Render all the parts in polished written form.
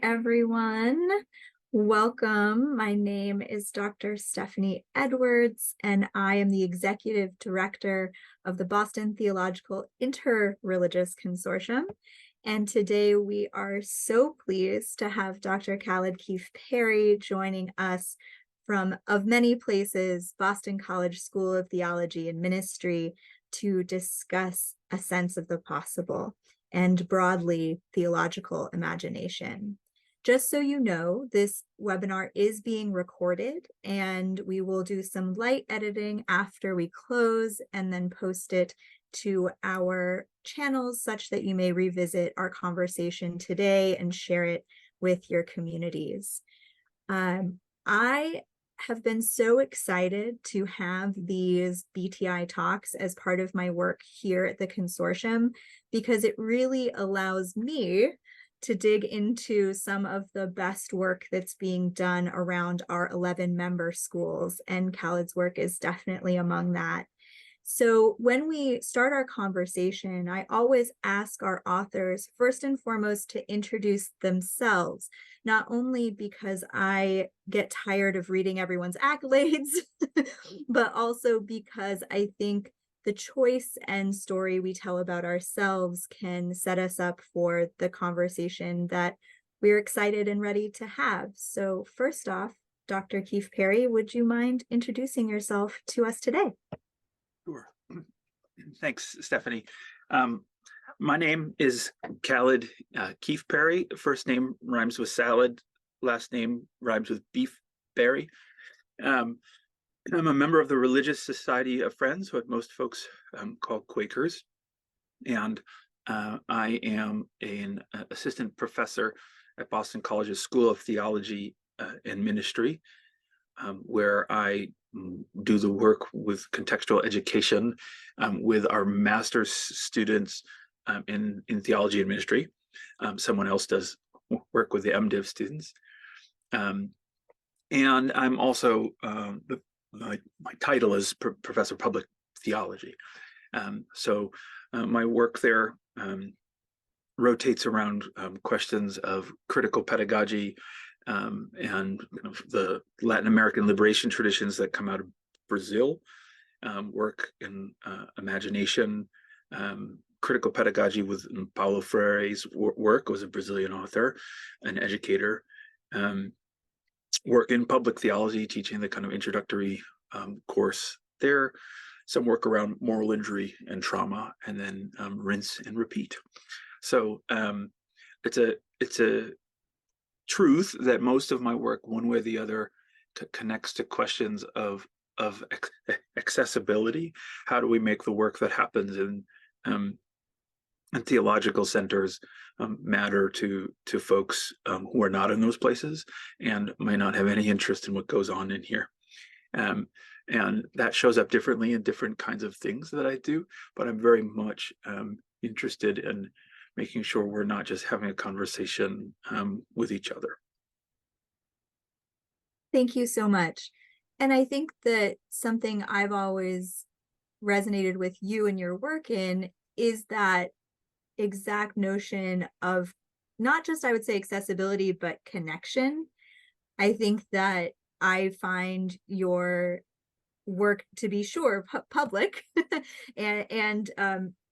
everyone. Welcome. My name is Dr. Stephanie Edwards, and I am the Executive Director of the Boston Theological Interreligious Consortium. And today we are so pleased to have Dr. Callid Keefe-Perry joining us from, of many places, Boston College School of Theology and Ministry to discuss a sense of the possible and broadly theological imagination. Just so you know, this webinar is being recorded and we will do some light editing after we close and then post it to our channels such that you may revisit our conversation today and share it with your communities. I have been so excited to have these BTI talks as part of my work here at the consortium because it really allows me to dig into some of the best work that's being done around our 11 member schools, and Callid's work is definitely among that. So when we start our conversation, I always ask our authors, first and foremost, to introduce themselves, not only because I get tired of reading everyone's accolades, but also because I think the choice and story we tell about ourselves can set us up for the conversation that we're excited and ready to have. So first off, Dr. Keefe-Perry, would you mind introducing yourself to us today? Sure. Thanks, Stephanie. My name is Callid Keefe-Perry. First name rhymes with salad. Last name rhymes with beef berry. I'm a member of the Religious Society of Friends, what most folks call Quakers. And I am an assistant professor at Boston College's School of Theology and Ministry, where I do the work with contextual education with our master's students in theology and ministry. Someone else does work with the MDiv students. And I'm also, my title is Professor of Public Theology. So my work there rotates around questions of critical pedagogy, and kind of the Latin American liberation traditions that come out of Brazil, work in imagination, critical pedagogy with Paulo Freire's work, was a Brazilian author, an educator, work in public theology, teaching the kind of introductory course there, some work around moral injury and trauma, and then rinse and repeat. So it's a truth that most of my work, one way or the other, connects to questions of accessibility. How do we make the work that happens in theological centers matter to folks who are not in those places and may not have any interest in what goes on in here? And that shows up differently in different kinds of things that I do, but I'm very much interested in making sure we're not just having a conversation with each other. Thank you so much. And I think that something I've always resonated with you and your work in is that exact notion of not just, I would say, accessibility, but connection. I think that I find your work to be public and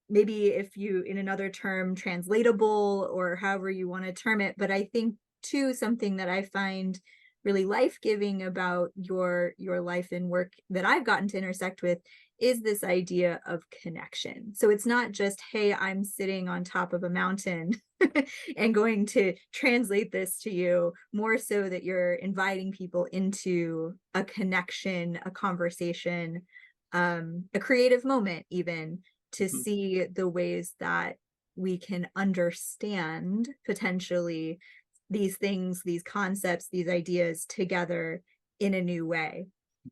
maybe, if you, in another term, translatable, or however you want to term it. But I think too, something that I find really life-giving about your life and work that I've gotten to intersect with is this idea of connection. So it's not just, hey, I'm sitting on top of a mountain and going to translate this to you, more so that you're inviting people into a connection, a conversation, a creative moment even, to see the ways that we can understand potentially these things, these concepts, these ideas together in a new way.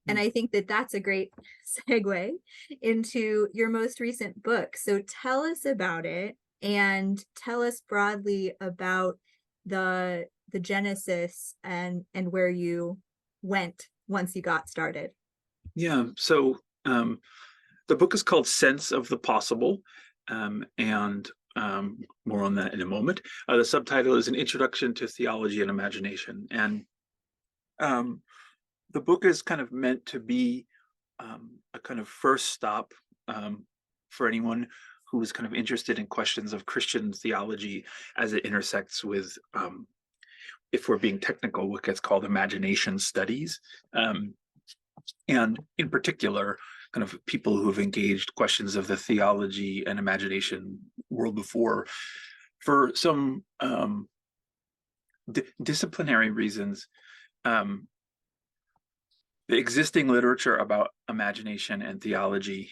And I think that that's a great segue into your most recent book. So tell us about it and tell us broadly about the genesis and where you went once you got started. Yeah, so the book is called Sense of the Possible, and more on that in a moment. The subtitle is An Introduction to Theology and Imagination. And the book is kind of meant to be a kind of first stop for anyone who is kind of interested in questions of Christian theology as it intersects with, if we're being technical, what gets called imagination studies. And in particular, kind of people who have engaged questions of the theology and imagination world before for some disciplinary reasons. The existing literature about imagination and theology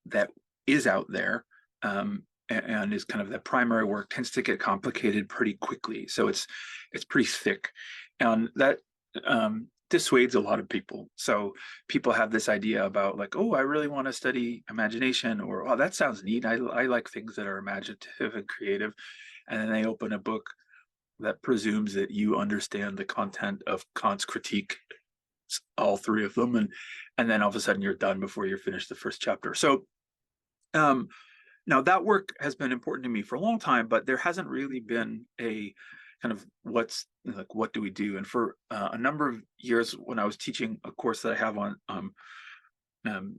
that is out there and is kind of the primary work tends to get complicated pretty quickly. So it's pretty thick, and that dissuades a lot of people. So people have this idea about like, oh, I really want to study imagination, or oh, that sounds neat. I like things that are imaginative and creative, and then they open a book that presumes that you understand the content of Kant's critique, all three of them, and then all of a sudden you're done before you're finished the first chapter. So now that work has been important to me for a long time, but there hasn't really been a kind of what do we do? And for a number of years when I was teaching a course that I have on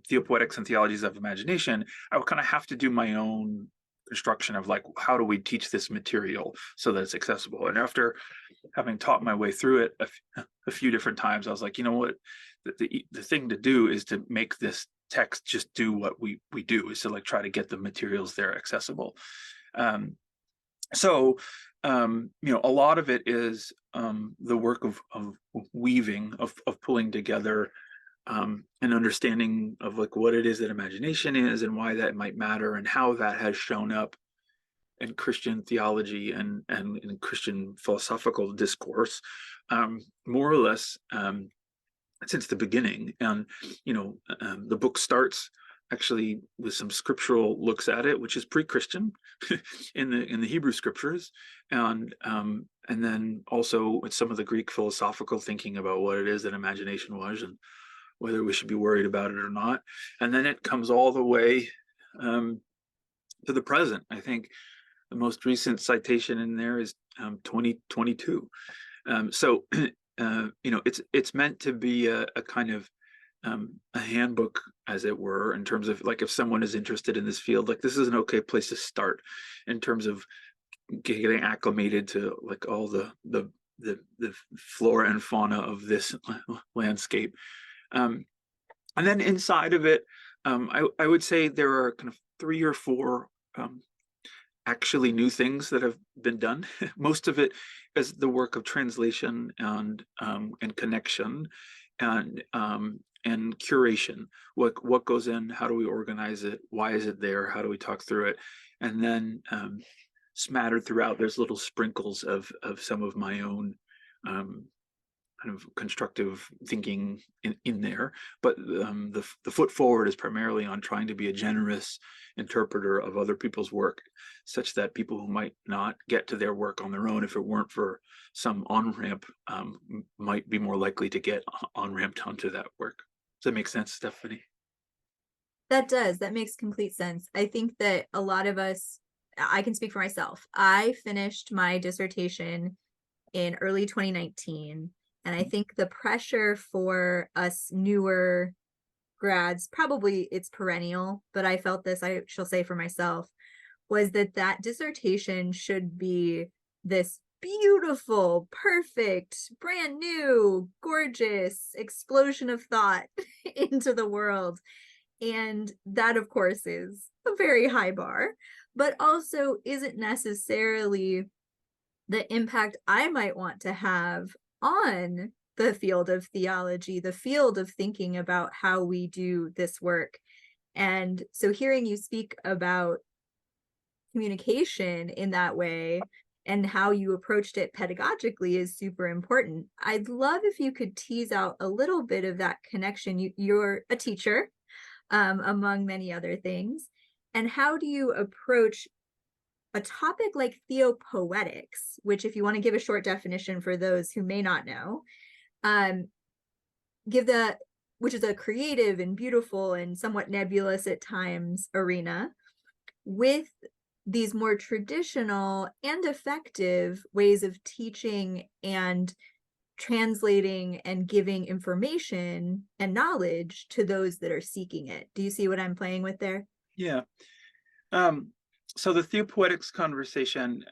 theopoetics and theologies of imagination, I would kind of have to do my own construction of like, how do we teach this material so that it's accessible? And after having taught my way through it a few different times, I was like, you know what, the thing to do is to make this text just do what we do, is to like try to get the materials there accessible. So a lot of it is the work of weaving, of pulling together an understanding of like what it is that imagination is and why that might matter and how that has shown up in Christian theology and in Christian philosophical discourse, more or less since the beginning. And the book starts actually with some scriptural looks at it, which is pre-Christian in the Hebrew scriptures, and then also with some of the Greek philosophical thinking about what it is that imagination was and whether we should be worried about it or not. And then it comes all the way to the present. I think the most recent citation in there is 2022. So it's meant to be a kind of a handbook, as it were, in terms of like if someone is interested in this field, like this is an okay place to start in terms of getting acclimated to like all the flora and fauna of this landscape. And then inside of it, I would say there are kind of 3 or 4 actually new things that have been done. Most of it is the work of translation and connection and curation. What goes in? How do we organize it? Why is it there? How do we talk through it? And then smattered throughout, there's little sprinkles of some of my own kind of constructive thinking in there, but the foot forward is primarily on trying to be a generous interpreter of other people's work, such that people who might not get to their work on their own, if it weren't for some on-ramp, might be more likely to get on-ramped onto that work. Does that make sense, Stephanie? That does. That makes complete sense. I think that a lot of us, I can speak for myself. I finished my dissertation in early 2019. And I think the pressure for us newer grads, probably it's perennial, but I felt this, I shall say for myself, was that dissertation should be this beautiful, perfect, brand new, gorgeous explosion of thought into the world. And that, of course, is a very high bar, but also isn't necessarily the impact I might want to have on the field of theology, the field of thinking about how we do this work. And so hearing you speak about communication in that way and how you approached it pedagogically is super important. I'd love if you could tease out a little bit of that connection. You're a teacher, among many other things. And how do you approach a topic like theopoetics, which, if you want to give a short definition for those who may not know, which is a creative and beautiful and somewhat nebulous at times arena, with these more traditional and effective ways of teaching and translating and giving information and knowledge to those that are seeking it. Do you see what I'm playing with there? Yeah. Um, so the theopoetics conversation,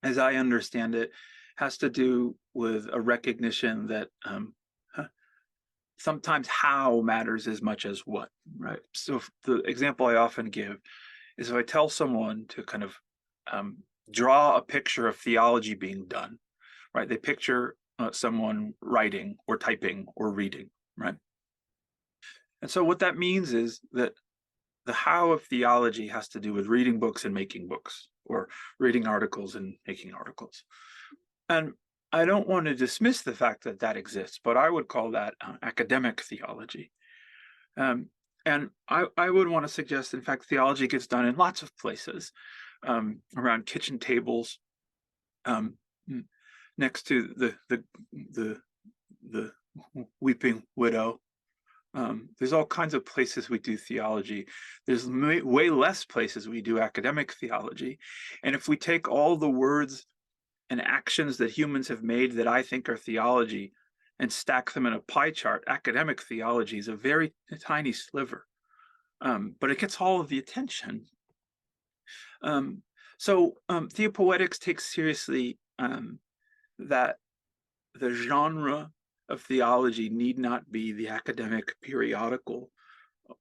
as I understand it, has to do with a recognition that sometimes how matters as much as what, right? So the example I often give is if I tell someone to kind of um, draw a picture of theology being done, right? They picture someone writing or typing or reading, right? And so what that means is that the how of theology has to do with reading books and making books, or reading articles and making articles. And I don't want to dismiss the fact that that exists, but I would call that academic theology. Um, and I would want to suggest, in fact, theology gets done in lots of places, around kitchen tables, um, next to the weeping widow. There's all kinds of places we do theology. There's way less places we do academic theology. And if we take all the words and actions that humans have made that I think are theology and stack them in a pie chart, academic theology is a very tiny sliver, but it gets all of the attention. Um, Theopoetics takes seriously that the genre of theology need not be the academic periodical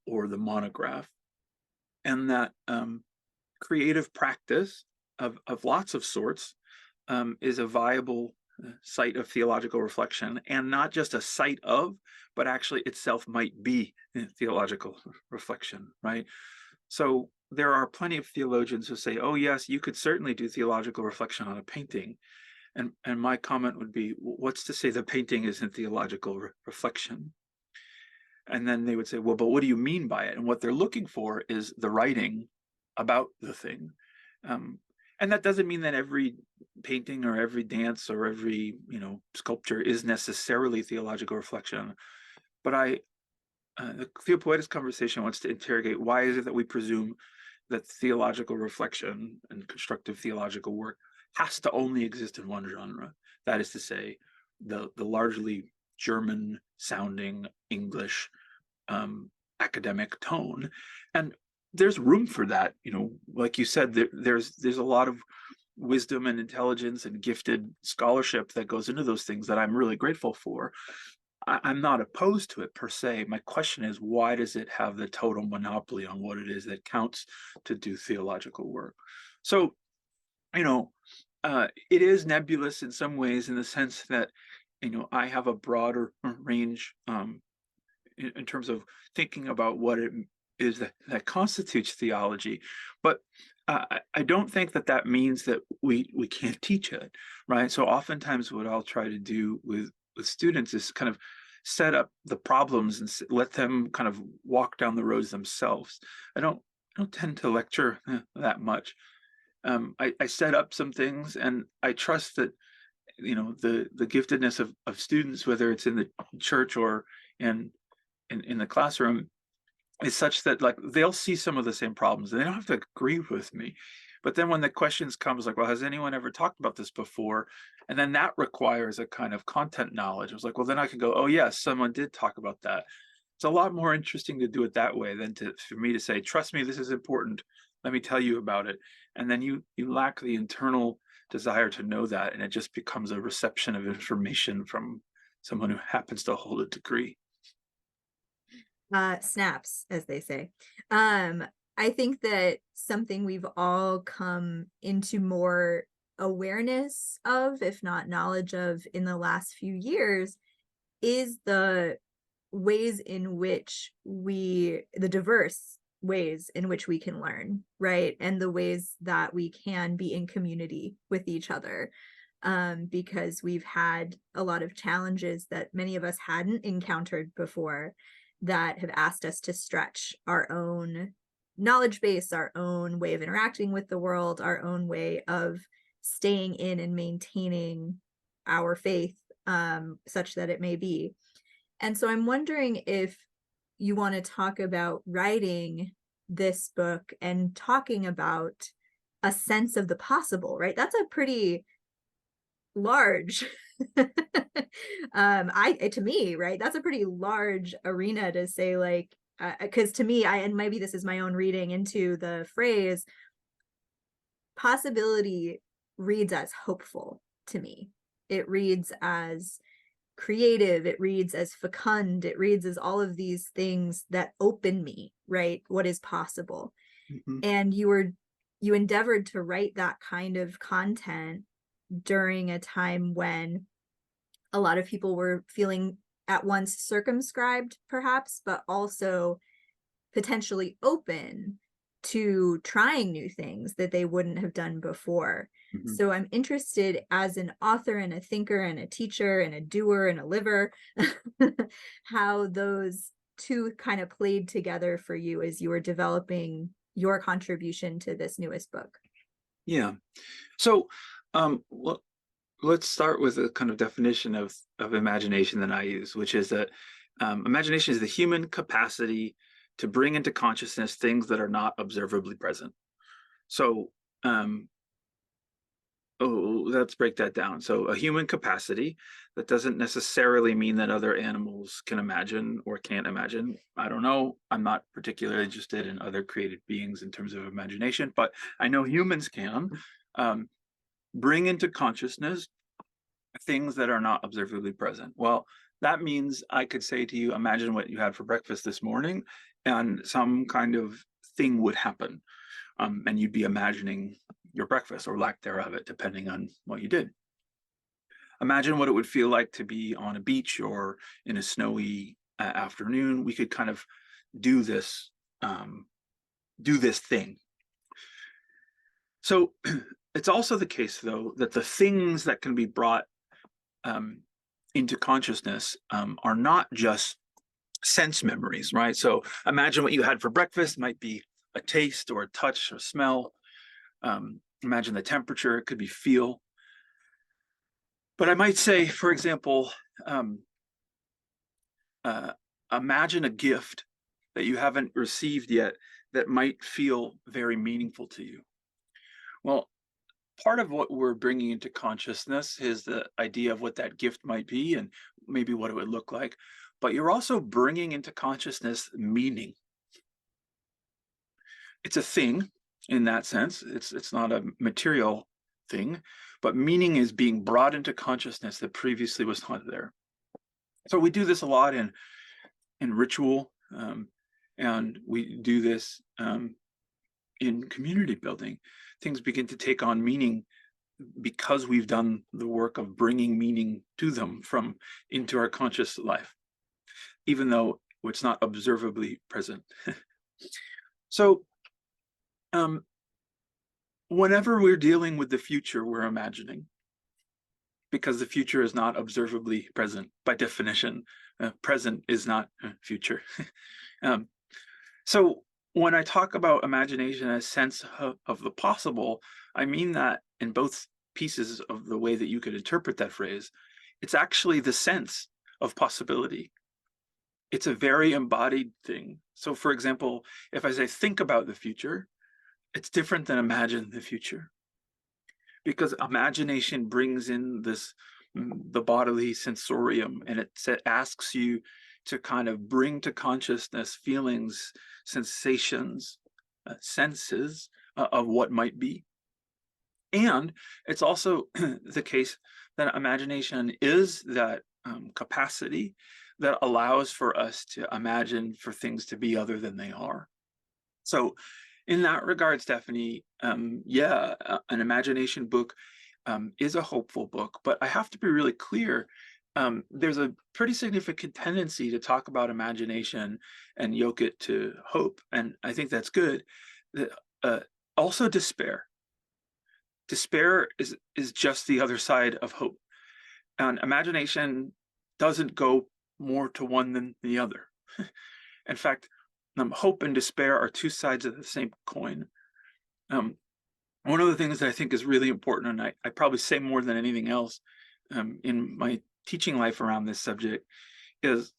or the monograph, and that creative practice of lots of sorts is a viable site of theological reflection, and not just a site of, but actually itself might be theological reflection, right? So there are plenty of theologians who say, oh, yes, you could certainly do theological reflection on a painting. And my comment would be, what's to say the painting isn't theological reflection? And then they would say, well, but what do you mean by it? And what they're looking for is the writing about the thing. Um, and that doesn't mean that every painting or every dance or every, sculpture is necessarily theological reflection. But the theopoetics conversation wants to interrogate, why is it that we presume that theological reflection and constructive theological work has to only exist in one genre? That is to say, the largely German sounding English academic tone. And there's room for that. Like you said, there's a lot of wisdom and intelligence and gifted scholarship that goes into those things that I'm really grateful for. I'm not opposed to it per se. My question is, why does it have the total monopoly on what it is that counts to do theological work? So, it is nebulous in some ways, in the sense that, I have a broader range in terms of thinking about what it is that constitutes theology. But I don't think that means that we can't teach it, right? So oftentimes what I'll try to do with students is kind of set up the problems and let them kind of walk down the roads themselves. I don't tend to lecture that much. I set up some things, and I trust that the giftedness of students, whether it's in the church or in the classroom, is such that, like, they'll see some of the same problems and they don't have to agree with me. But then when the questions comes, like, well, has anyone ever talked about this before? And then that requires a kind of content knowledge. I was like, well, then I can go, oh yes, someone did talk about that. It's a lot more interesting to do it that way than for me to say, trust me, this is important, let me tell you about it. And then you lack the internal desire to know that, and it just becomes a reception of information from someone who happens to hold a degree. Snaps, as they say. Um, I think that something we've all come into more awareness of, if not knowledge of, in the last few years is the ways in which the diverse ways in which we can learn, right? And the ways that we can be in community with each other. Because we've had a lot of challenges that many of us hadn't encountered before, that have asked us to stretch our own knowledge base, our own way of interacting with the world, our own way of staying in and maintaining our faith, such that it may be. And so I'm wondering if you want to talk about writing this book and talking about a sense of the possible, right? That's a pretty large to me, right? That's a pretty large arena to say, like, because to me, and maybe this is my own reading into the phrase, possibility reads as hopeful to me. It reads as creative, it reads as fecund, it reads as all of these things that open me, right? What is possible. Mhm. And you endeavored to write that kind of content during a time when a lot of people were feeling at once circumscribed, perhaps, but also potentially open to trying new things that they wouldn't have done before. Mhm. So I'm interested as an author and a thinker and a teacher and a doer and a liver, how those two kind of played together for you as you were developing your contribution to this newest book. Yeah. So, well, let's start with a kind of definition of imagination that I use, which is that imagination is the human capacity to bring into consciousness things that are not observably present. So, um, let's break that down. So, a human capacity, that doesn't necessarily mean that other animals can imagine or can't imagine. I don't know. I'm not particularly interested in other created beings in terms of imagination, but I know humans can um, bring into consciousness things that are not observably present. Well, that means I could say to you, imagine what you had for breakfast this morning, and some kind of thing would happen. And you'd be imagining your breakfast or lack thereof, it depending on what you did. Imagine what it would feel like to be on a beach or in a snowy afternoon. We could kind of do this, um, do this thing. So it's also the case, though, that the things that can be brought um, into consciousness are not just sense memories, right? So imagine what you had for breakfast might be a taste or a touch or smell. Imagine the temperature, it could be feel. But I might say, for example, um, uh, imagine a gift that you haven't received yet that might feel very meaningful to you. Well, part of what we're bringing into consciousness is the idea of what that gift might be and maybe what it would look like. But you're also bringing into consciousness meaning. It's a thing in that sense. It's not a material thing, but meaning is being brought into consciousness that previously was not there. So we do this a lot in ritual, and we do this in community building. Things begin to take on meaning because we've done the work of bringing meaning to them from into our conscious life, even though it's not observably present. So, um, whenever we're dealing with the future, we're imagining because the future is not observably present by definition. Present is not future. um, so, when I talk about imagination as sense of the possible, I mean that in both pieces of the way that you could interpret that phrase. It's actually the sense of possibility. It's a very embodied thing. So, for example, if I say think about the future, it's different than imagine the future because imagination brings in this the bodily sensorium and asks you to kind of bring to consciousness feelings, sensations, senses of what might be. And it's also the case that imagination is that capacity that allows for us to imagine for things to be other than they are. So, in that regard, Stephanie, yeah, an imagination book is a hopeful book, but I have to be really clear. There's a pretty significant tendency to talk about imagination and yoke it to hope, and I think that's good. Uh, Also, despair. Despair is just the other side of hope, and imagination doesn't go more to one than the other. In fact, hope and despair are two sides of the same coin. Um, One of the things that I think is really important, and I probably say more than anything else in my teaching life around this subject, is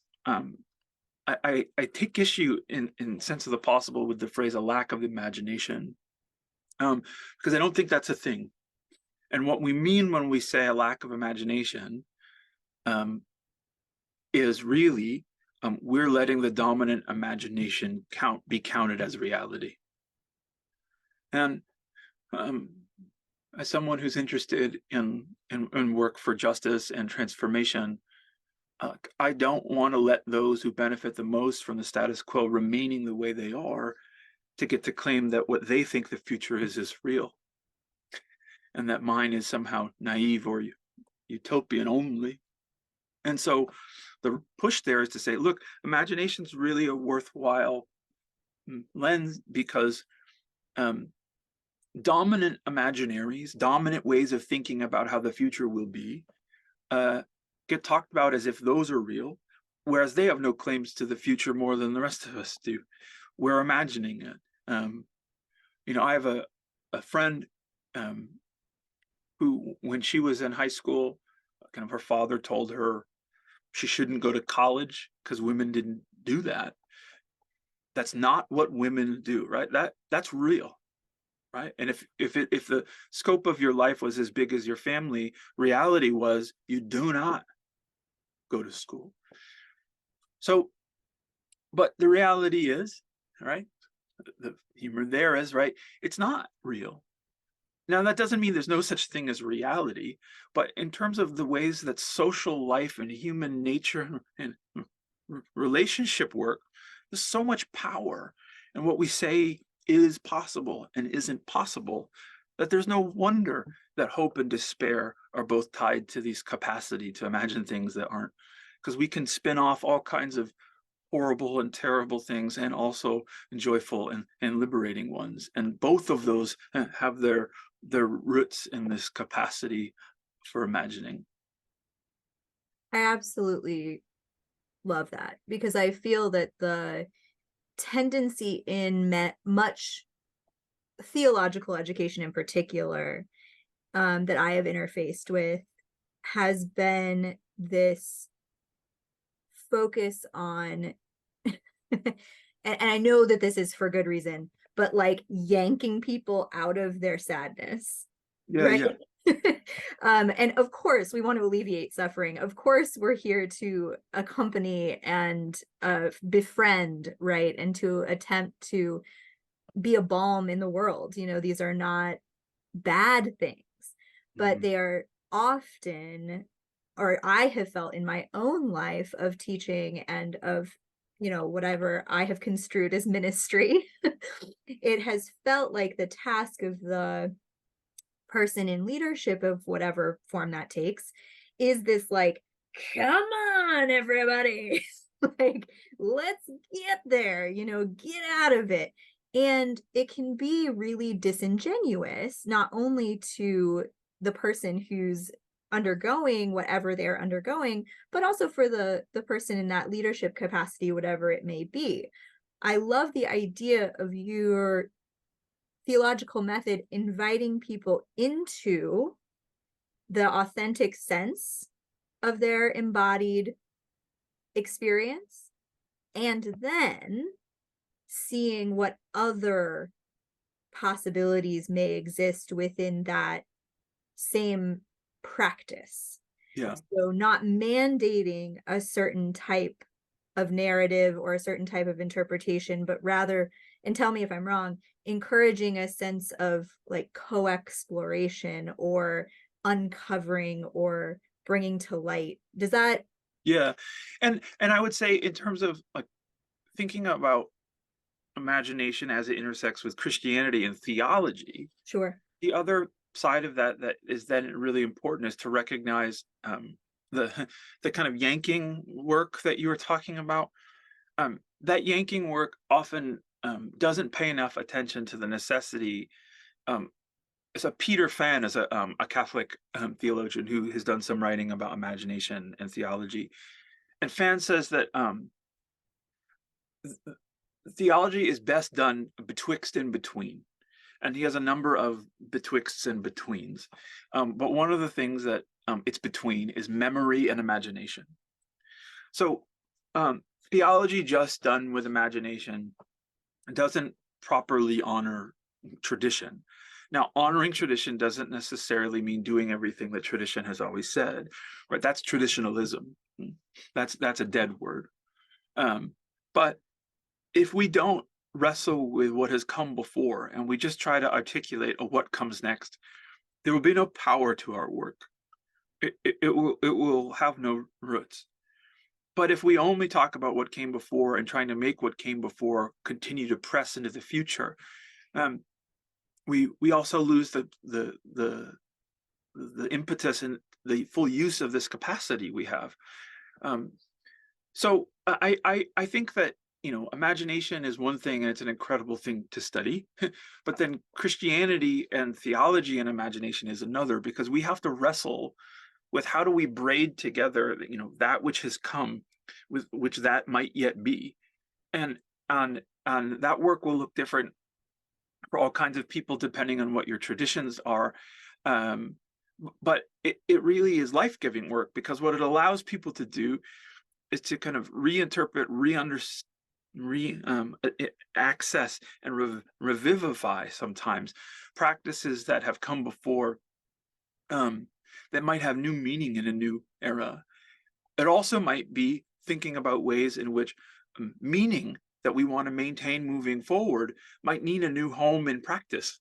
I take issue in sense of the possible with the phrase "a lack of imagination," because I don't think that's a thing. And what we mean when we say a lack of imagination um, is really we're letting the dominant imagination be counted as reality. And um, as someone who's interested in work for justice and transformation, I don't want to let those who benefit the most from the status quo remaining the way they are to get to claim that what they think the future is real, and that mine is somehow naive or utopian only. And so the push there is to say, look, imagination's really a worthwhile lens because um, dominant imaginaries, dominant ways of thinking about how the future will be, uh, get talked about as if those are real, whereas they have no claims to the future more than the rest of us do. We're imagining it. I have a friend um, who, when she was in high school, kind of her father told her she shouldn't go to college because women didn't do that. That's not what women do, right? That's real, right? And if the scope of your life was as big as your family, reality was you do not go to school. So, but the reality is, right? The humor there is, right? It's not real. Now, that doesn't mean there's no such thing as reality, but in terms of the ways that social life and human nature and relationship work, there's so much power in what we say is possible and isn't possible that there's no wonder that hope and despair are both tied to this capacity to imagine things that aren't, because we can spin off all kinds of horrible and terrible things and also joyful and liberating ones, and both of those have their roots in this capacity for imagining. I absolutely love that because I feel that the tendency in much theological education in particular that I have interfaced with has been this focus on and I know that this is for good reason, but like yanking people out of their sadness, Yeah, right? yeah. And of course, we want to alleviate suffering. Of course, we're here to accompany and befriend, right? And to attempt to be a balm in the world. These are not bad things, but Mhm. they are often, or I have felt in my own life of teaching and of, whatever I have construed as ministry, it has felt like the task of the person in leadership of whatever form that takes is this like, come on, everybody. Like, let's get there, get out of it. And it can be really disingenuous, not only to the person who's undergoing whatever they're undergoing, but also for the person in that leadership capacity, whatever it may be. I love the idea of your theological method inviting people into the authentic sense of their embodied experience and then seeing what other possibilities may exist within that same practice. Yeah. So, not mandating a certain type of narrative or a certain type of interpretation, but rather, and tell me if I'm wrong, encouraging a sense of like co-exploration or uncovering or bringing to light. Does that? Yeah. And I would say in terms of like thinking about imagination as it intersects with Christianity and theology, Sure. the other side of that that is then really important is to recognize the the kind of yanking work that you were talking about. That yanking work often doesn't pay enough attention to the necessity. Um, so Peter Fan is a Catholic theologian who has done some writing about imagination and theology, and Fan says that theology is best done betwixt and between. And he has a number of betwixts and betweens. But one of the things that it's between is memory and imagination. So, um, theology just done with imagination doesn't properly honor tradition. Now, honoring tradition doesn't necessarily mean doing everything that tradition has always said, right? That's traditionalism. That's a dead word. Um, but if we don't wrestle with what has come before and we just try to articulate what comes next, there will be no power to our work. It will have no roots. But if we only talk about what came before and trying to make what came before continue to press into the future, um, we also lose the impetus and the full use of this capacity we have. Um, so I think that imagination is one thing and it's an incredible thing to study, but then Christianity and theology and imagination is another, because we have to wrestle with how do we braid together that which has come with which that might yet be, and on that work will look different for all kinds of people depending on what your traditions are. um, but it really is life-giving work, because what it allows people to do is to kind of reinterpret, access and revivify sometimes practices that have come before, um, that might have new meaning in a new era. It also might be thinking about ways in which meaning that we want to maintain moving forward might need a new home in practice,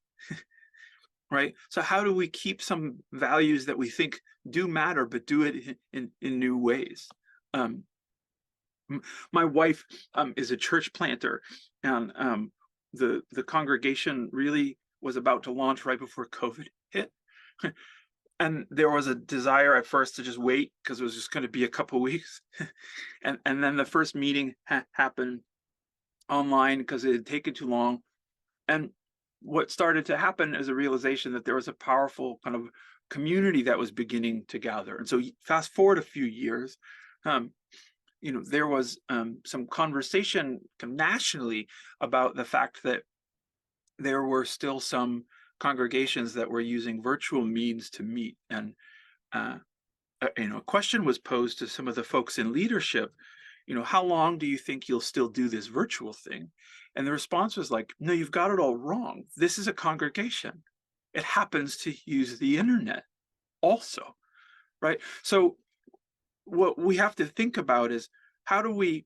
right? So how do we keep some values that we think do matter, but do it in new ways? Um, my wife is a church planter, and the congregation really was about to launch right before COVID hit. And there was a desire at first to just wait because it was just going to be a couple weeks. And then the first meeting happened online because it had taken too long. And what started to happen is a realization that there was a powerful kind of community that was beginning to gather. And so fast forward a few years, um, there was some conversation nationally about the fact that there were still some congregations that were using virtual means to meet. And uh, a question was posed to some of the folks in leadership, how long do you think you'll still do this virtual thing? And the response was like, no, you've got it all wrong. This is a congregation. It happens to use the internet also, right? So what we have to think about is, how do we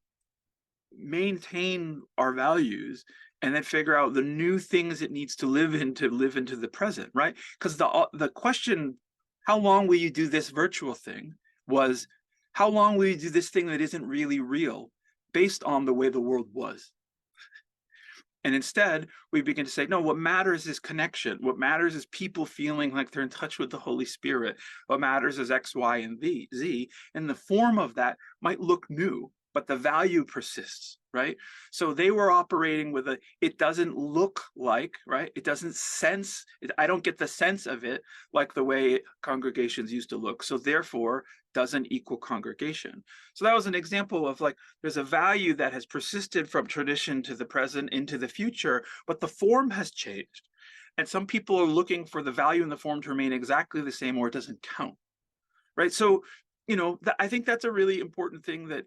maintain our values and then figure out the new things it needs to live into the present, right? Because the question, how long will you do this virtual thing, was, how long will you do this thing that isn't really real, based on the way the world was? And instead, we begin to say, no, what matters is connection. What matters is people feeling like they're in touch with the Holy Spirit. What matters is X, Y, and Z. And the form of that might look new, but the value persists, right? So they were operating with it doesn't look like, right? It doesn't sense, I don't get the sense of it like the way congregations used to look. So therefore, doesn't equal congregation. So that was an example of there's a value that has persisted from tradition to the present into the future, but the form has changed. And some people are looking for the value and the form to remain exactly the same, or it doesn't count, right? So, I think that's a really important thing that,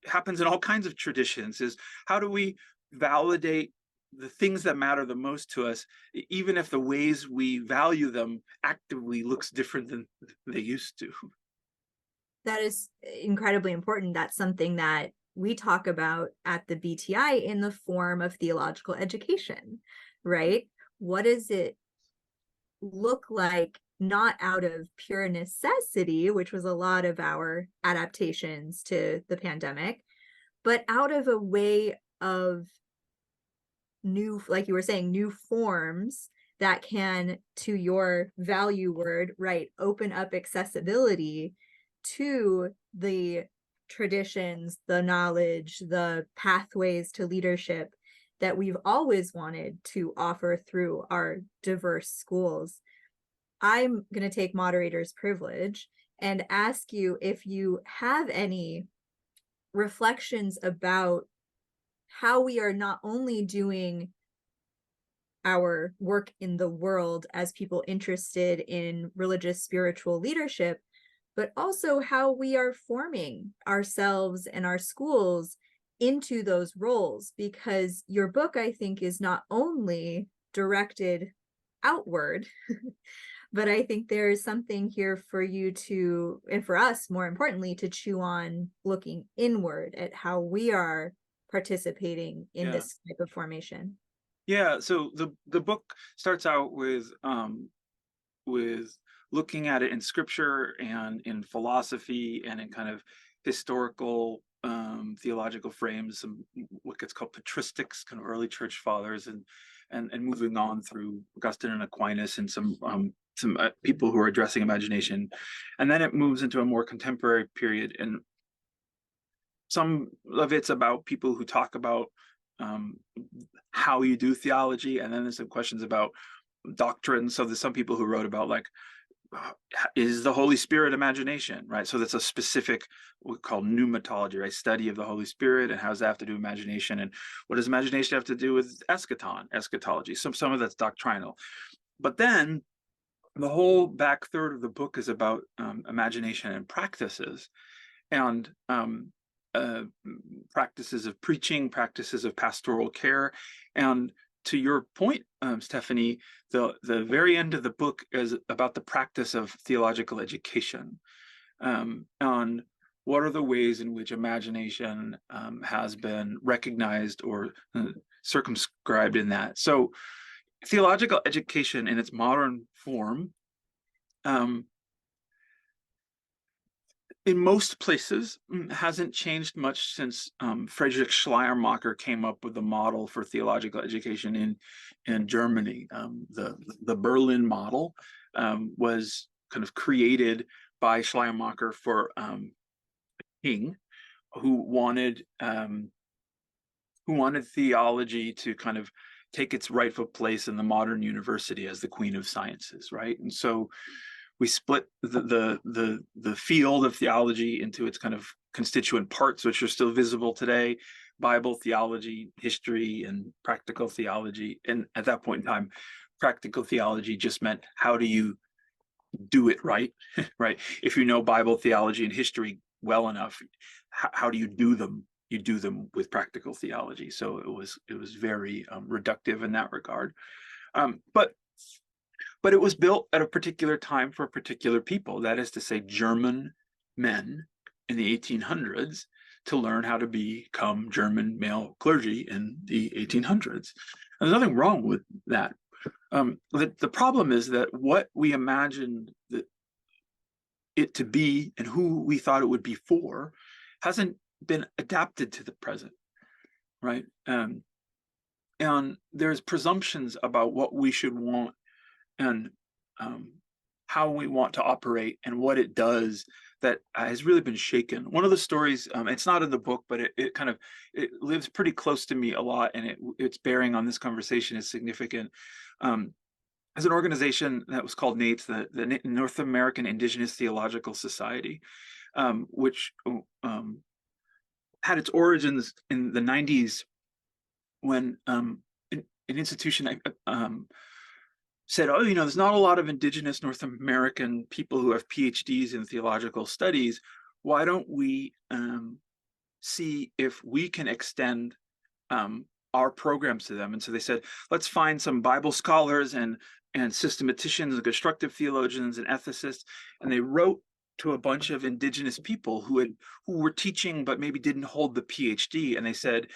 happens in all kinds of traditions, is how do we validate the things that matter the most to us, even if the ways we value them actively looks different than they used to. That is incredibly important. That's something that we talk about at the BTI in the form of theological education, right? What does it look like, not out of pure necessity, which was a lot of our adaptations to the pandemic, but out of a way of new, like you were saying, new forms that can, to your value word, right, open up accessibility to the traditions, the knowledge, the pathways to leadership that we've always wanted to offer through our diverse schools. I'm going to take moderator's privilege and ask you if you have any reflections about how we are not only doing our work in the world as people interested in religious spiritual leadership, but also how we are forming ourselves and our schools into those roles. Because your book, I think, is not only directed outward, but I think there is something here for you to, and for us, more importantly, to chew on, looking inward at how we are participating in Yeah. this type of formation. Yeah. So the book starts out with looking at it in scripture and in philosophy and in kind of historical theological frames, some what gets called patristics, kind of early church fathers, and moving on through Augustine and Aquinas and some people who are addressing imagination, and then it moves into a more contemporary period, and some of it's about people who talk about um, how you do theology, and then there's some questions about doctrine. So there's some people who wrote about like is the Holy Spirit imagination, right? So that's a specific what we call pneumatology, right? Study of the Holy Spirit, and how does that have to do with imagination, and what does imagination have to do with eschatology? Some of that's doctrinal, but then the whole back third of the book is about imagination and practices, and uh, practices of preaching, practices of pastoral care. And to your point, Stephanie, the very end of the book is about the practice of theological education, on what are the ways in which imagination has been recognized or circumscribed in that. So theological education in its modern form, um, in most places, hasn't changed much since Friedrich Schleiermacher came up with the model for theological education in Germany. The Berlin model was kind of created by Schleiermacher for king who wanted theology to kind of take its rightful place in the modern university as the queen of sciences, right? And so we split the field of theology into its kind of constituent parts, which are still visible today: Bible theology, history, and practical theology. And at that point in time, practical theology just meant how do you do it right, right? If you know Bible theology and history well enough, how do you do them? You do them with practical theology. So it was very reductive in that regard. But it was built at a particular time for a particular people, that is to say, German men in the 1800s, to learn how to become German male clergy in the 1800s. And there's nothing wrong with that. The problem is that what we imagined it to be and who we thought it would be for hasn't been adapted to the present, right? And there's presumptions about what we should want, and how we want to operate and what it does, that has really been shaken. One of the stories, it's not in the book, but it kind of it lives pretty close to me a lot, and its bearing on this conversation is significant. As an organization that was called NATES, the North American Indigenous Theological Society, which had its origins in the 90s when an institution said, oh, there's not a lot of indigenous North American people who have PhDs in theological studies. Why don't we see if we can extend our programs to them? And so they said, let's find some Bible scholars and systematicians and constructive theologians and ethicists. And they wrote to a bunch of indigenous people who were teaching but maybe didn't hold the PhD. And they said,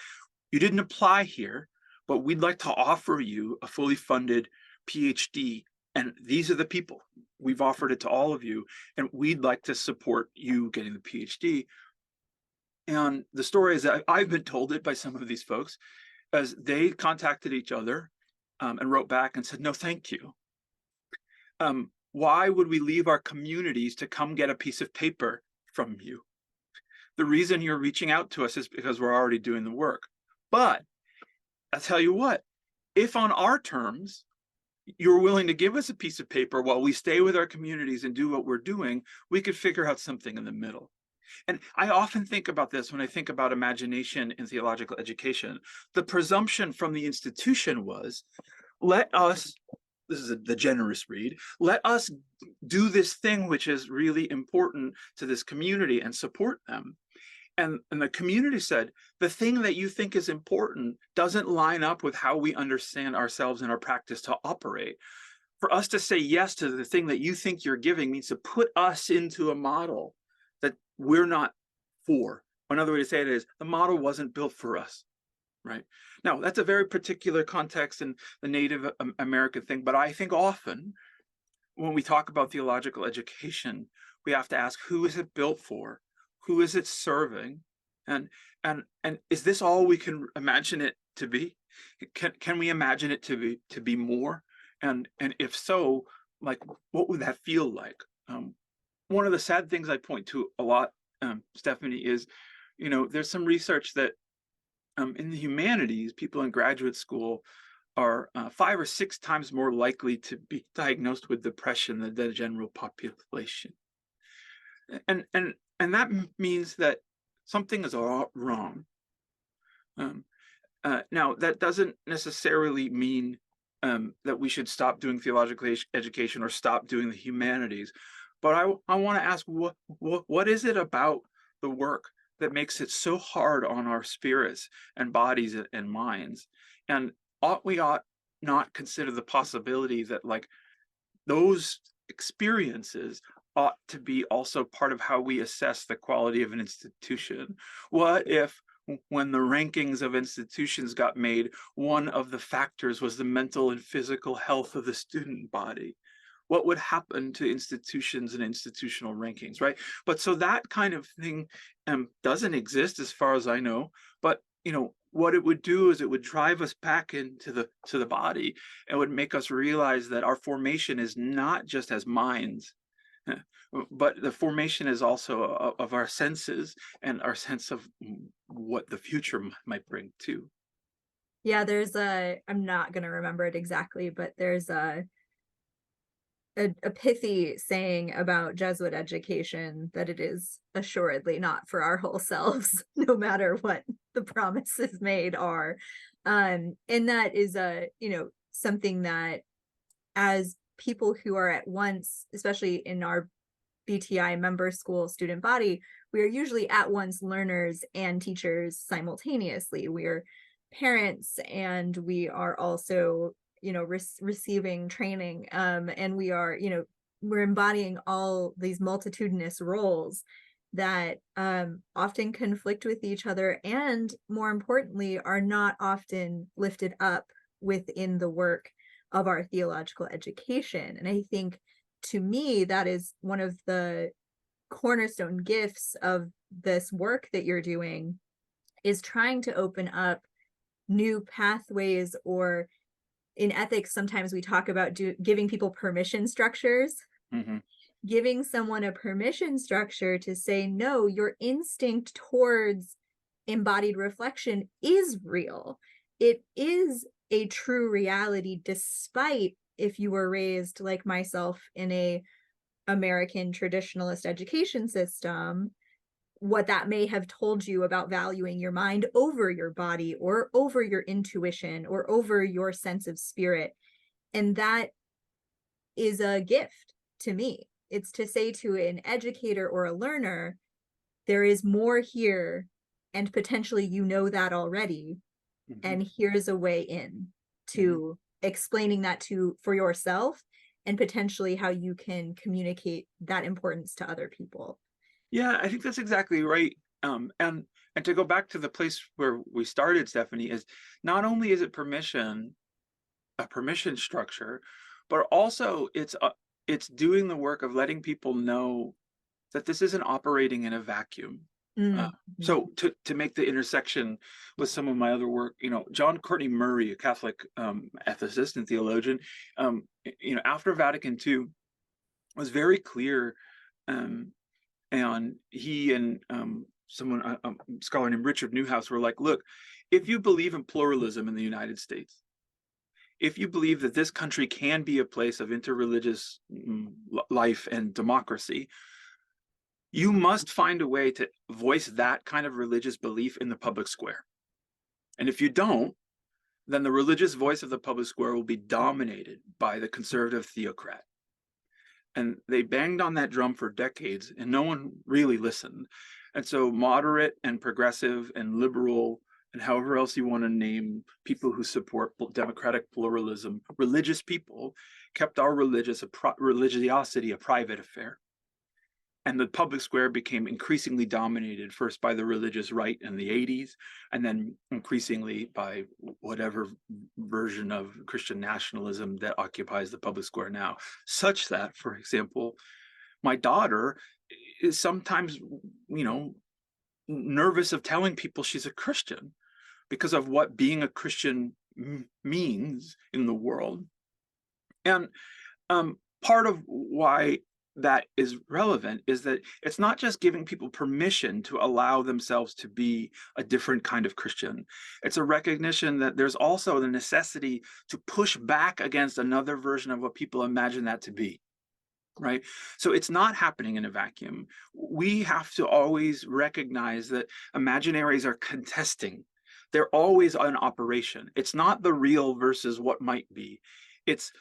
you didn't apply here, but we'd like to offer you a fully funded PhD, and these are the people. We've offered it to all of you, and we'd like to support you getting the PhD. And the story is that I've been told it by some of these folks, as they contacted each other and wrote back and said, no, thank you. Why would we leave our communities to come get a piece of paper from you? The reason you're reaching out to us is because we're already doing the work. But I'll tell you what, if on our terms, you're willing to give us a piece of paper while we stay with our communities and do what we're doing, we could figure out something in the middle. And I often think about this when I think about imagination in theological education. The presumption from the institution was, let us this is the generous read, let us do this thing which is really important to this community and support them. And the community said, the thing that you think is important doesn't line up with how we understand ourselves and our practice to operate. For us to say yes to the thing that you think you're giving means to put us into a model that we're not for. Another way to say it is the model wasn't built for us, right? Now, that's a very particular context in the Native American thing, but I think often when we talk about theological education, we have to ask, who is it built for? Who is it serving? And is this all we can imagine it to be? Can we imagine it to be more? And if so, like, what would that feel like? One of the sad things I point to a lot, Stephanie, is, there's some research that in the humanities, people in graduate school are 5 or 6 times more likely to be diagnosed with depression than the general population. And that means that something is wrong. Now, that doesn't necessarily mean that we should stop doing theological education or stop doing the humanities. But I want to ask, what is it about the work that makes it so hard on our spirits and bodies and minds? And ought we not consider the possibility that, like, those experiences ought to be also part of how we assess the quality of an institution? What if, when the rankings of institutions got made, one of the factors was the mental and physical health of the student body? What would happen to institutions and institutional rankings, right? But so that kind of thing doesn't exist as far as I know. But what it would do is it would drive us back into the body, and would make us realize that our formation is not just as minds, but the formation is also of our senses and our sense of what the future might bring too. Yeah, I'm not going to remember it exactly, but there's a pithy saying about Jesuit education that it is assuredly not for our whole selves, no matter what the promises made are. And that is something that, as people who are at once, especially in our BTI member school student body, we are usually at once learners and teachers simultaneously. We are parents, and we are also receiving training, and we are we're embodying all these multitudinous roles that often conflict with each other, and more importantly are not often lifted up within the work of our theological education. And I think, to me, that is one of the cornerstone gifts of this work that you're doing, is trying to open up new pathways. Or in ethics, sometimes we talk about giving people permission structures. Mm-hmm. Giving someone a permission structure to say, no, your instinct towards embodied reflection is real. It is a true reality, despite, if you were raised like myself in a American traditionalist education system, what that may have told you about valuing your mind over your body, or over your intuition, or over your sense of spirit. And that is a gift to me. It's to say to an educator or a learner, there is more here, and potentially that already. Mm-hmm. And here's a way in to explaining that for yourself, and potentially how you can communicate that importance to other people. Yeah, I think that's exactly right. And to go back to the place where we started, Stephanie, is not only is it a permission structure, but also it's doing the work of letting people know that this isn't operating in a vacuum. So to make the intersection with some of my other work, John Courtney Murray, a Catholic ethicist and theologian, after Vatican II, was very clear, and he and someone, a scholar named Richard Newhouse, were like, look, if you believe in pluralism in the United States, if you believe that this country can be a place of interreligious life and democracy, you must find a way to voice that kind of religious belief in the public square. And if you don't, then the religious voice of the public square will be dominated by the conservative theocrat. And they banged on that drum for decades, and no one really listened. And so, moderate and progressive and liberal, and however else you want to name people who support democratic pluralism, religious people kept our religiosity a private affair. And the public square became increasingly dominated first by the religious right in the 80s, and then increasingly by whatever version of Christian nationalism that occupies the public square now. Such that, for example, my daughter is sometimes, nervous of telling people she's a Christian because of what being a Christian means in the world. And part of why that is relevant is that it's not just giving people permission to allow themselves to be a different kind of Christian. It's a recognition that there's also the necessity to push back against another version of what people imagine that to be. Right? So it's not happening in a vacuum. We have to always recognize that imaginaries are contesting. They're always in operation. It's not the real versus what might be. It's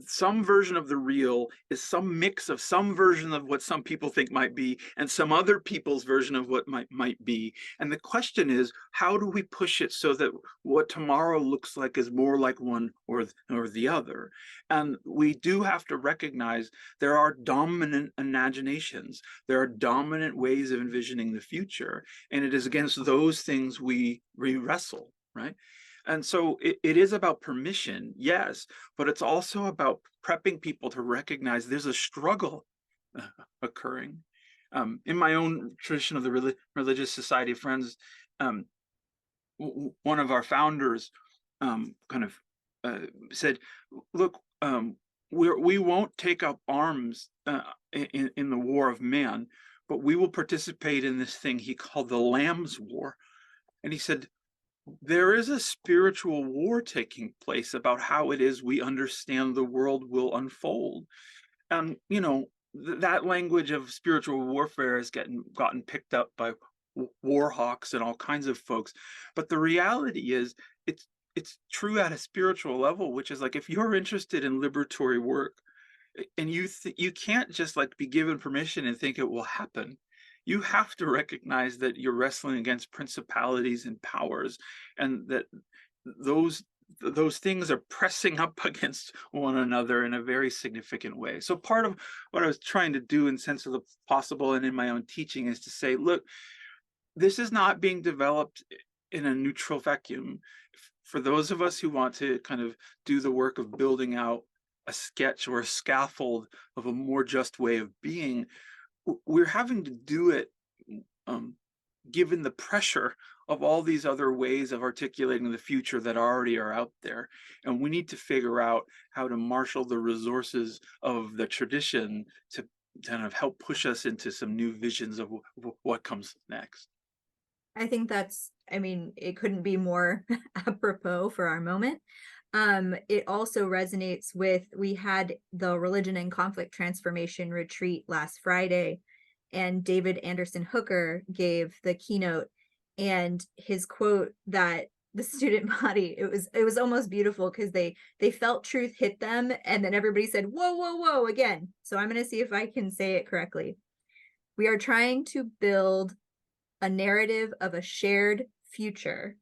some version of the real is some mix of some version of what some people think might be and some other people's version of what might be. And the question is, how do we push it so that what tomorrow looks like is more like one or the other? And we do have to recognize there are dominant imaginations. There are dominant ways of envisioning the future. And it is against those things we wrestle, right? And so it is about permission, yes, but it's also about prepping people to recognize there's a struggle occurring. In my own tradition of the Religious Society of Friends, um, one of our founders kind of said, look, we won't take up arms in the war of man, but we will participate in this thing he called the Lamb's War. And he said, there is a spiritual war taking place about how it is we understand the world will unfold. And, that language of spiritual warfare has gotten picked up by war hawks and all kinds of folks. But the reality is it's true at a spiritual level, which is like, if you're interested in liberatory work and you can't just like be given permission and think it will happen. You have to recognize that you're wrestling against principalities and powers, and that those things are pressing up against one another in a very significant way. So part of what I was trying to do in Sense of the Possible and in my own teaching is to say, look, this is not being developed in a neutral vacuum. For those of us who want to kind of do the work of building out a sketch or a scaffold of a more just way of being, we're having to do it given the pressure of all these other ways of articulating the future that already are out there. And we need to figure out how to marshal the resources of the tradition to kind of help push us into some new visions of what comes next. I think it couldn't be more apropos for our moment. It also resonates with, we had the Religion and Conflict Transformation retreat last Friday, and David Anderson Hooker gave the keynote, and his quote that the student body, it was almost beautiful because they felt truth hit them, and then everybody said, whoa, whoa, whoa, again. So I'm going to see if I can say it correctly. We are trying to build a narrative of a shared future,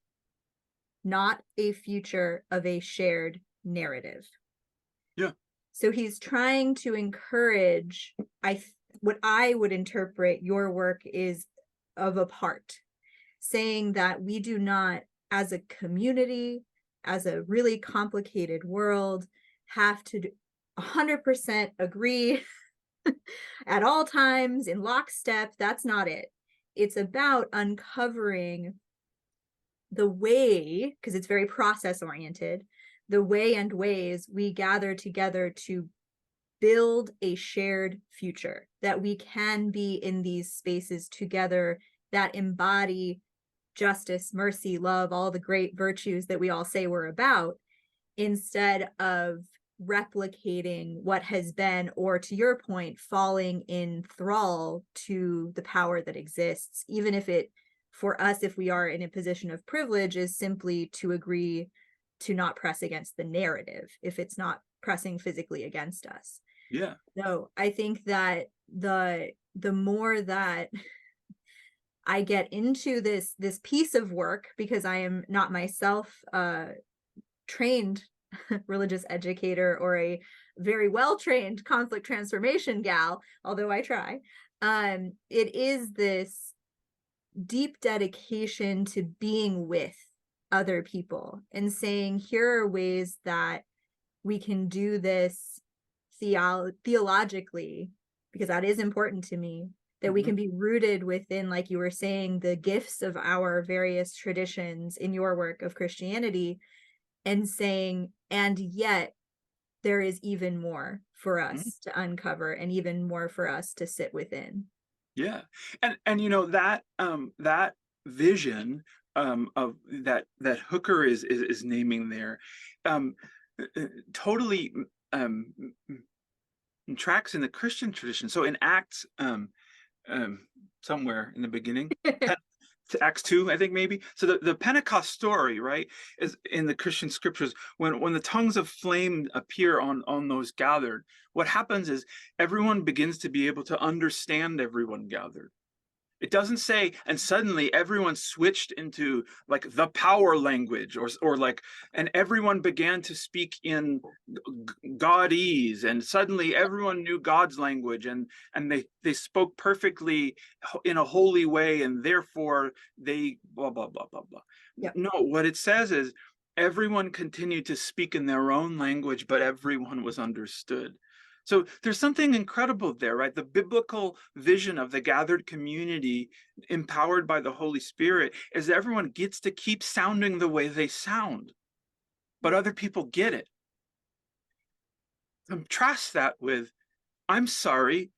not a future of a shared narrative. Yeah. So he's trying to encourage, what I would interpret your work is of a part, saying that we do not, as a community, as a really complicated world, have to 100% agree at all times in lockstep. That's not it. It's about uncovering the way, because it's very process oriented, the way and ways we gather together to build a shared future, that we can be in these spaces together that embody justice, mercy, love, all the great virtues that we all say we're about, instead of replicating what has been, or to your point, falling in thrall to the power that exists, even if it, for us, if we are in a position of privilege, is simply to agree to not press against the narrative if it's not pressing physically against us. Yeah. So I think that the more that I get into this piece of work, because I am not myself a trained religious educator or a very well trained conflict transformation gal, although I try. It is this deep dedication to being with other people and saying, here are ways that we can do this theologically, because that is important to me, that we Hmm. can be rooted within, like you were saying, the gifts of our various traditions in your work of Christianity, and saying, and yet there is even more for us to uncover and even more for us to sit within. Yeah. And that vision of that Hooker is naming there um totally um tracks in the Christian tradition. So in Acts um somewhere in the beginning, to Acts 2, I think maybe. So the Pentecost story, right, is in the Christian scriptures. When the tongues of flame appear on those gathered, what happens is everyone begins to be able to understand everyone gathered. It doesn't say, and suddenly everyone switched into like the power language, or like, and everyone began to speak in Godese, and suddenly everyone knew God's language, and they spoke perfectly in a holy way, and therefore they blah blah blah blah blah. Yep. No, what it says is everyone continued to speak in their own language, but everyone was understood. So there's something incredible there, right? The biblical vision of the gathered community empowered by the Holy Spirit is that everyone gets to keep sounding the way they sound, but other people get it. Contrast that with, I'm sorry,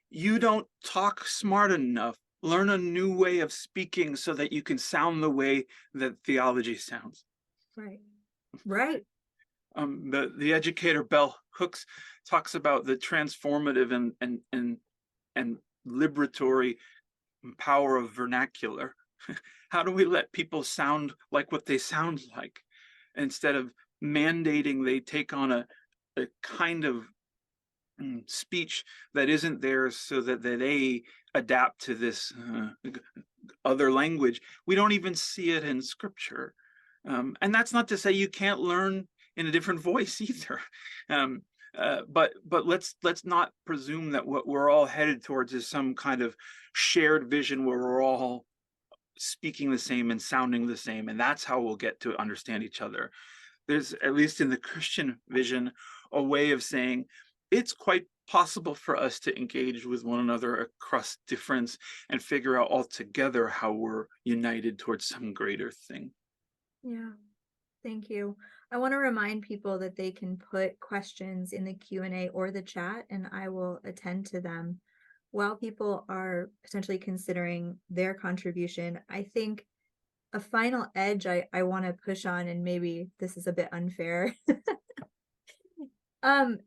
you don't talk smart enough. Learn a new way of speaking so that you can sound the way that theology sounds. Right. Right. The educator Bell Hooks talks about the transformative and liberatory power of vernacular. How do we let people sound like what they sound like, instead of mandating they take on a kind of speech that isn't theirs, so that they adapt to this other language? We don't even see it in scripture. And that's not to say you can't learn in a different voice either. Um, but let's not presume that what we're all headed towards is some kind of shared vision where we're all speaking the same and sounding the same, and that's how we'll get to understand each other. There's, at least in the Christian vision, a way of saying it's quite possible for us to engage with one another across difference and figure out altogether how we're united towards some greater thing. Yeah. Thank you. I want to remind people that they can put questions in the Q&A or the chat, and I will attend to them. While people are potentially considering their contribution, I think a final edge I want to push on, and maybe this is a bit unfair. um,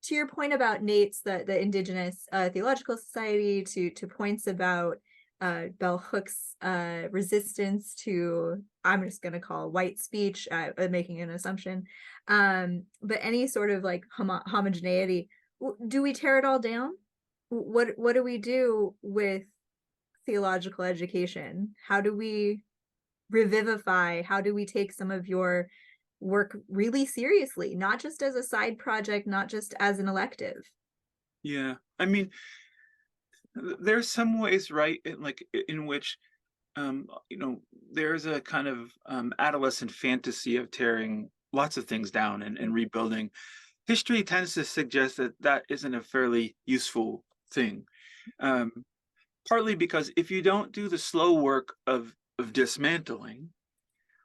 to your point about Nate's, the Indigenous Theological Society, to points about Bell Hook's resistance to, I'm just going to call white speech, making an assumption, but any sort of like homogeneity. Do we tear it all down? What do we do with theological education? How do we revivify? How do we take some of your work really seriously, not just as a side project, not just as an elective? Yeah, I mean, there's some ways, right, in which there's a kind of adolescent fantasy of tearing lots of things down and rebuilding. History tends to suggest that that isn't a fairly useful thing, um, partly because if you don't do the slow work of dismantling,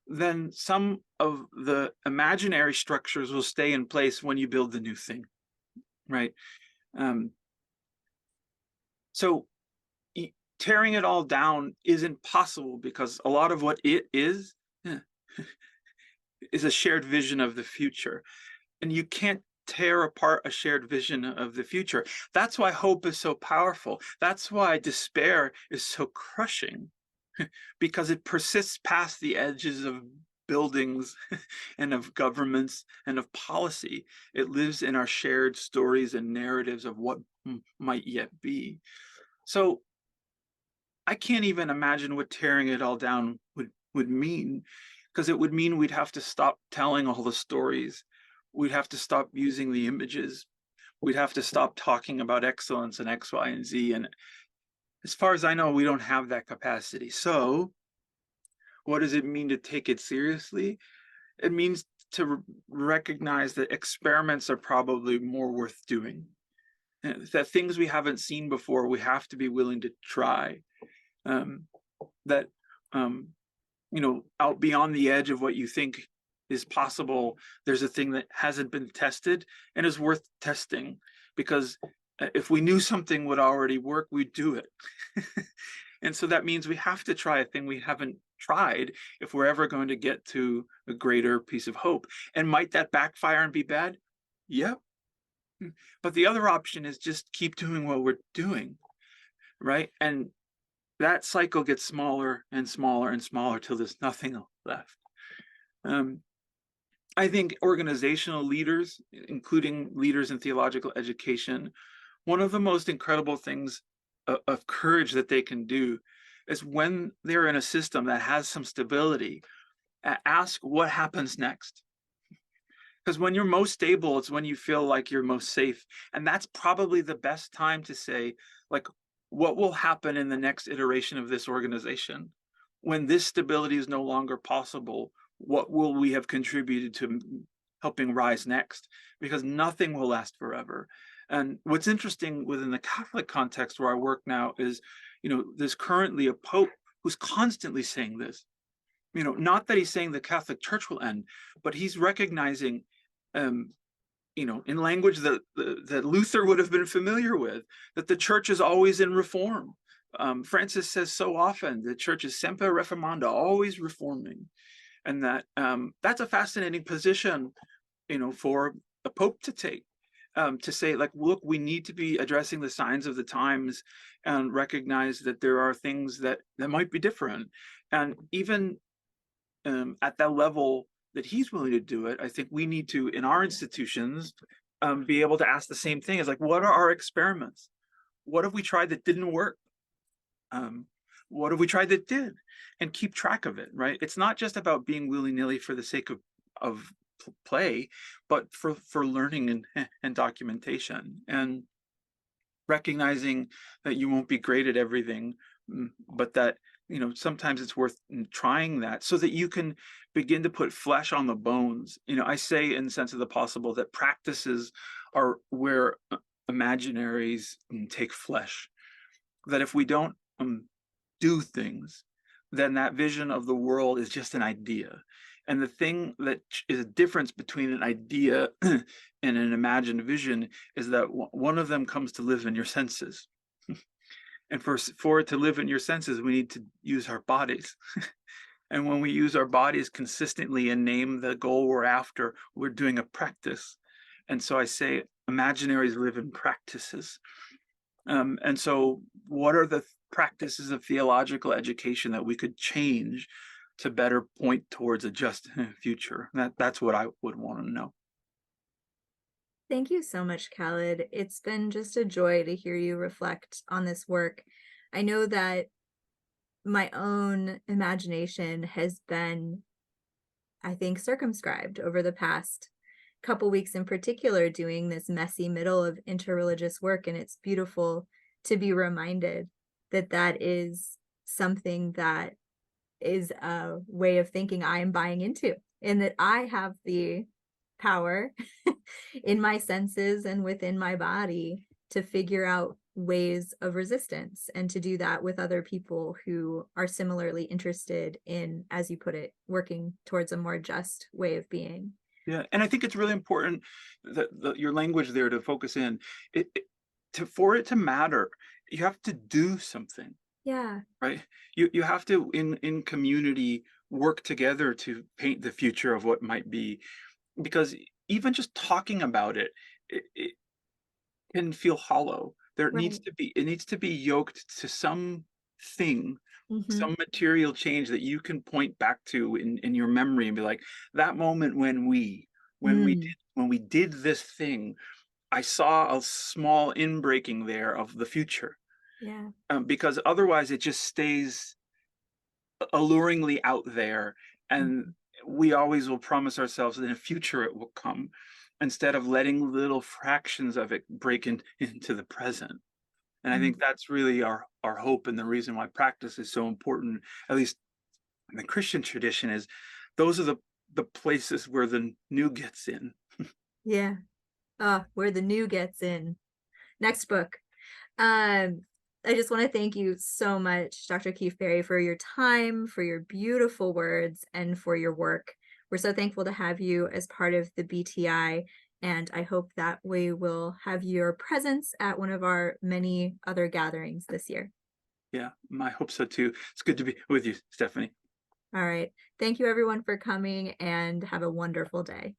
then some of the imaginary structures will stay in place when you build the new thing, right? Um, so tearing it all down isn't possible, because a lot of what it eh, is a shared vision of the future, and you can't tear apart a shared vision of the future. That's why hope is so powerful. That's why despair is so crushing, because it persists past the edges of buildings and of governments and of policy. It lives in our shared stories and narratives of what might yet be. So I can't even imagine what tearing it all down would mean, because it would mean we'd have to stop telling all the stories. We'd have to stop using the images. We'd have to stop talking about excellence and X, Y, and Z. And as far as I know, we don't have that capacity. So what does it mean to take it seriously? It means to recognize that experiments are probably more worth doing. That things we haven't seen before, we have to be willing to try. Um, that out beyond the edge of what you think is possible, there's a thing that hasn't been tested and is worth testing, because if we knew something would already work, we'd do it. And so that means we have to try a thing we haven't tried if we're ever going to get to a greater piece of hope. And might that backfire and be bad? Yep. But the other option is just keep doing what we're doing, right? And that cycle gets smaller and smaller and smaller till there's nothing left. I think organizational leaders, including leaders in theological education, one of the most incredible things of courage that they can do is, when they're in a system that has some stability, ask what happens next. Because when you're most stable, it's when you feel like you're most safe. And that's probably the best time to say, like, what will happen in the next iteration of this organization? When this stability is no longer possible, what will we have contributed to helping rise next? Because nothing will last forever. And what's interesting within the Catholic context where I work now is, there's currently a Pope who's constantly saying this. Not that he's saying the Catholic Church will end, but he's recognizing, in language that Luther would have been familiar with, that the church is always in reform. Francis says so often, the church is semper reformanda, always reforming. And that's a fascinating position, for a Pope to take. To say, like, look, we need to be addressing the signs of the times and recognize that there are things that might be different. And even at that level that he's willing to do it, I think we need to, in our institutions, be able to ask the same thing. Is like, what are our experiments? What have we tried that didn't work? What have we tried that did? And keep track of it, right? It's not just about being willy-nilly for the sake of play, but for learning and documentation, and recognizing that you won't be great at everything, but that sometimes it's worth trying that, so that you can begin to put flesh on the bones. I say, in the sense of the possible, that practices are where imaginaries take flesh. That if we don't do things, then that vision of the world is just an idea. And the thing that is a difference between an idea and an imagined vision is that one of them comes to live in your senses. And for it to live in your senses, we need to use our bodies. And when we use our bodies consistently and name the goal we're after, we're doing a practice. And so I say imaginaries live in practices. And so what are the practices of theological education that we could change to better point towards a just future? That's what I would want to know. Thank you so much, Khaled. It's been just a joy to hear you reflect on this work. I know that my own imagination has been, I think, circumscribed over the past couple weeks in particular, doing this messy middle of interreligious work. And it's beautiful to be reminded that that is something that is a way of thinking I am buying into, and that I have the power in my senses and within my body to figure out ways of resistance, and to do that with other people who are similarly interested in, as you put it, working towards a more just way of being. Yeah, and I think it's really important that your language there, to focus in for it to matter, you have to do something. Yeah. Right? You have to, in community, work together to paint the future of what might be, because even just talking about it can feel hollow. It needs Right. to be yoked to something Mhm. some material change that you can point back to in your memory and be like, that moment Mm. when we did this thing, I saw a small inbreaking there of the future. Yeah. Because otherwise it just stays alluringly out there, and Mhm. we always will promise ourselves that in the future it will come, instead of letting little fractions of it break into the present. And I think Mm. that's really our hope, and the reason why practice is so important, at least in the Christian tradition, is those are the places where the new gets in. Yeah. Where the new gets in. Next book. Um, I just want to thank you so much, Dr. Keefe-Perry, for your time, for your beautiful words, and for your work. We're so thankful to have you as part of the BTI, and I hope that we will have your presence at one of our many other gatherings this year. Yeah, I hope so too. It's good to be with you, Stephanie. All right. Thank you, everyone, for coming, and have a wonderful day.